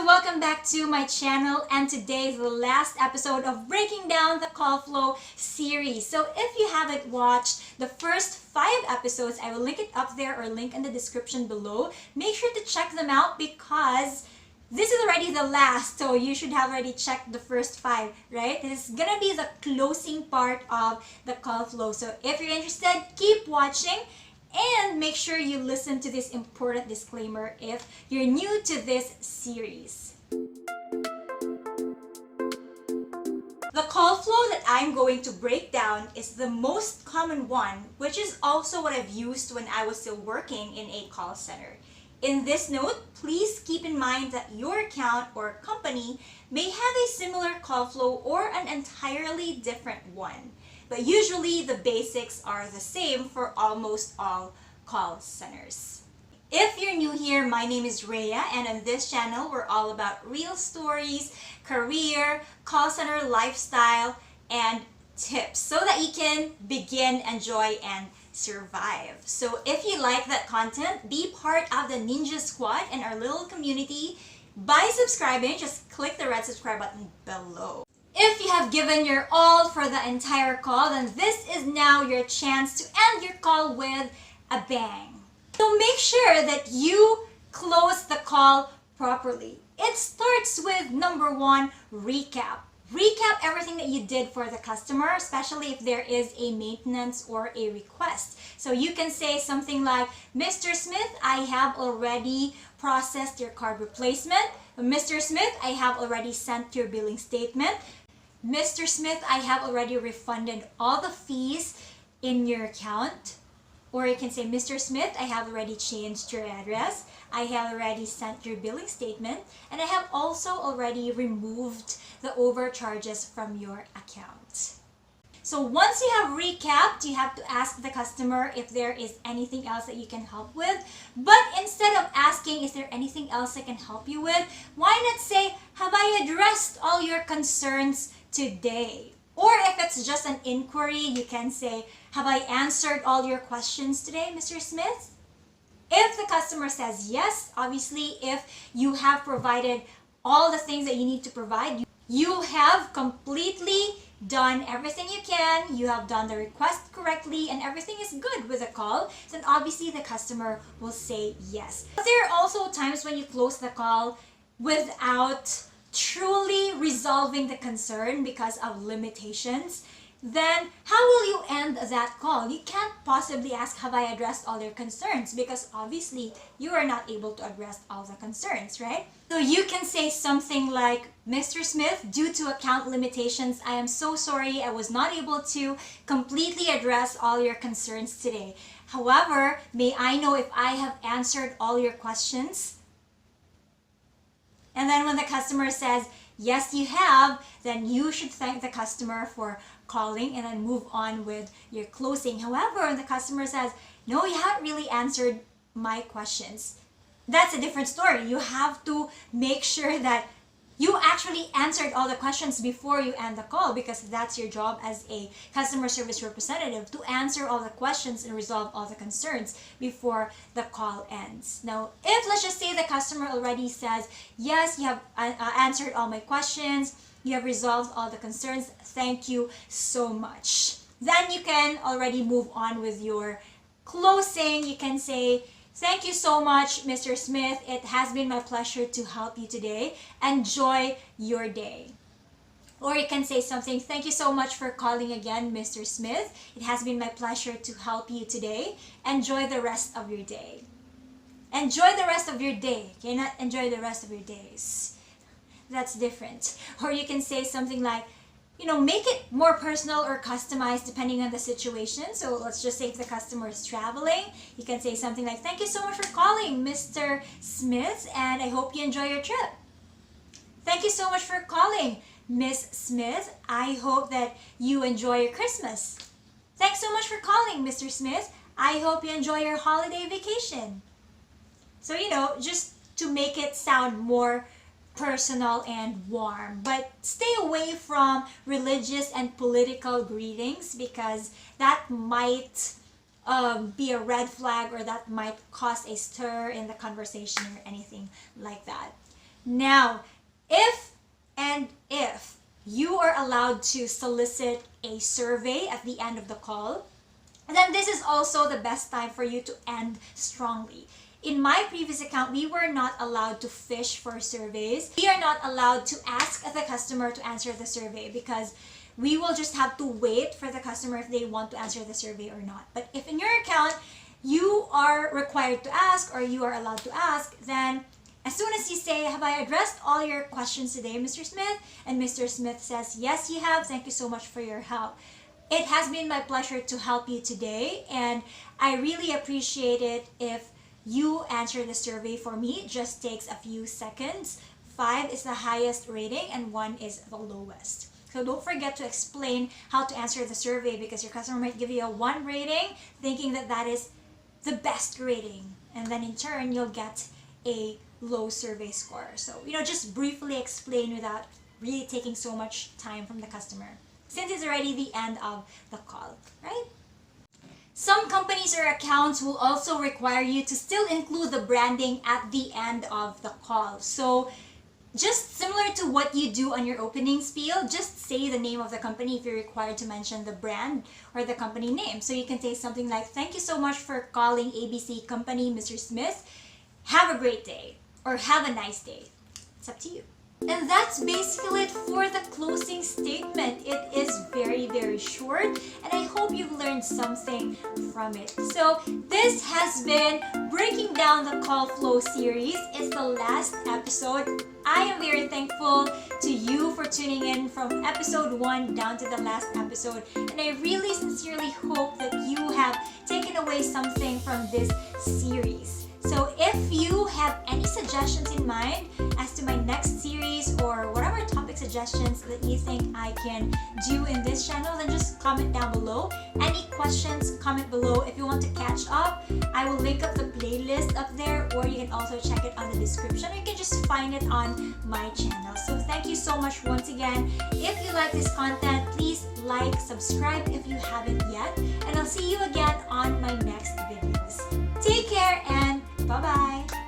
So welcome back to my channel, and today is the last episode of Breaking Down the Call Flow series. So if you haven't watched the first 5 episodes, I will link it up there or link in the description below. Make sure to check them out because this is already the last, so you should have already checked the first 5, right? This is gonna be the closing part of the call flow. So if you're interested, keep watching. And make sure you listen to this important disclaimer if you're new to this series. The call flow that I'm going to break down is the most common one, which is also what I've used when I was still working in a call center. In this note, please keep in mind that your account or company may have a similar call flow or an entirely different one. But usually the basics are the same for almost all call centers. If you're new here, my name is Rhea, and on this channel we're all about real stories, career, call center lifestyle, and tips so that you can begin, enjoy, and survive. So if you like that content, be part of the Ninja Squad and our little community by subscribing. Just click the red subscribe button below. If you have given your all for the entire call, then this is now your chance to end your call with a bang. So make sure that you close the call properly. It starts with number 1, recap. Recap everything that you did for the customer, especially if there is a maintenance or a request. So you can say something like, Mr. Smith, I have already processed your card replacement. Mr. Smith, I have already sent your billing statement. Mr. Smith, I have already refunded all the fees in your account. Or you can say, Mr. Smith, I have already changed your address. I have already sent your billing statement. And I have also already removed the overcharges from your account. So once you have recapped, you have to ask the customer if there is anything else that you can help with. But instead of asking, is there anything else I can help you with? Why not say, have I addressed all your concerns today? Or if it's just an inquiry, you can say, have I answered all your questions today, Mr. Smith? If the customer says yes, obviously, if you have provided all the things that you need to provide, you have completely done everything you can, you have done the request correctly, and everything is good with the call, then obviously the customer will say yes. But there are also times when you close the call without truly resolving the concern because of limitations. Then how will you end that call? You can't possibly ask, have I addressed all your concerns? Because obviously you are not able to address all the concerns, right? So you can say something like, Mr. Smith, due to account limitations, I am so sorry I was not able to completely address all your concerns today. However, may I know if I have answered all your questions? And then when the customer says, yes, you have, then you should thank the customer for calling and then move on with your closing. However, when the customer says, no, you haven't really answered my questions, that's a different story. You have to make sure that you actually answered all the questions before you end the call, because that's your job as a customer service representative, to answer all the questions and resolve all the concerns before the call ends. Now, if let's just say the customer already says, yes, you have answered all my questions, you have resolved all the concerns, thank you so much. Then you can already move on with your closing. You can say, thank you so much, Mr. Smith. It has been my pleasure to help you today. Enjoy your day. Or you can say something, thank you so much for calling again, Mr. Smith. It has been my pleasure to help you today. Enjoy the rest of your day. Enjoy the rest of your day. You cannot enjoy the rest of your days. That's different. Or you can say something like, make it more personal or customized depending on the situation. So let's just say if the customer is traveling, you can say something like, thank you so much for calling, Mr. Smith, and I hope you enjoy your trip. Thank you so much for calling, Miss Smith. I hope that you enjoy your Christmas. Thanks so much for calling, Mr. Smith. I hope you enjoy your holiday vacation. So, just to make it sound more personal and warm, but stay away from religious and political greetings because that might be a red flag, or that might cause a stir in the conversation or anything like that. Now, if you are allowed to solicit a survey at the end of the call, then this is also the best time for you to end strongly. In my previous account, we were not allowed to fish for surveys. We are not allowed to ask the customer to answer the survey because we will just have to wait for the customer if they want to answer the survey or not. But if in your account, you are required to ask or you are allowed to ask, then as soon as you say, have I addressed all your questions today, Mr. Smith? And Mr. Smith says, yes, you have. Thank you so much for your help. It has been my pleasure to help you today, and I really appreciate it if you answer the survey for me. It just takes a few seconds. 5 is the highest rating and 1 is the lowest. So don't forget to explain how to answer the survey because your customer might give you a 1 rating thinking that that is the best rating, and then in turn you'll get a low survey score. So, just briefly explain without really taking so much time from the customer, since it's already the end of the call, right? Some companies or accounts will also require you to still include the branding at the end of the call. So just similar to what you do on your opening spiel, just say the name of the company if you're required to mention the brand or the company name. So you can say something like, thank you so much for calling ABC Company, Mr. Smith. Have a great day or have a nice day. It's up to you. And that's basically it for the closing statement. It is very, very short, and I hope you've learned something from it. So this has been Breaking Down the Call Flow series. It's the last episode. I am very thankful to you for tuning in from episode 1 down to the last episode, and I really sincerely hope that you have taken away something from this series. So if you have any suggestions in mind as to my next series or whatever topic suggestions that you think I can do in this channel, then just comment down below. Any questions, comment below. If you want to catch up, I will link up the playlist up there, or you can also check it on the description. You can just find it on my channel. So thank you so much once again. If you like this content, please like, subscribe if you haven't yet, and I'll see you again on my next videos. Take care and bye-bye!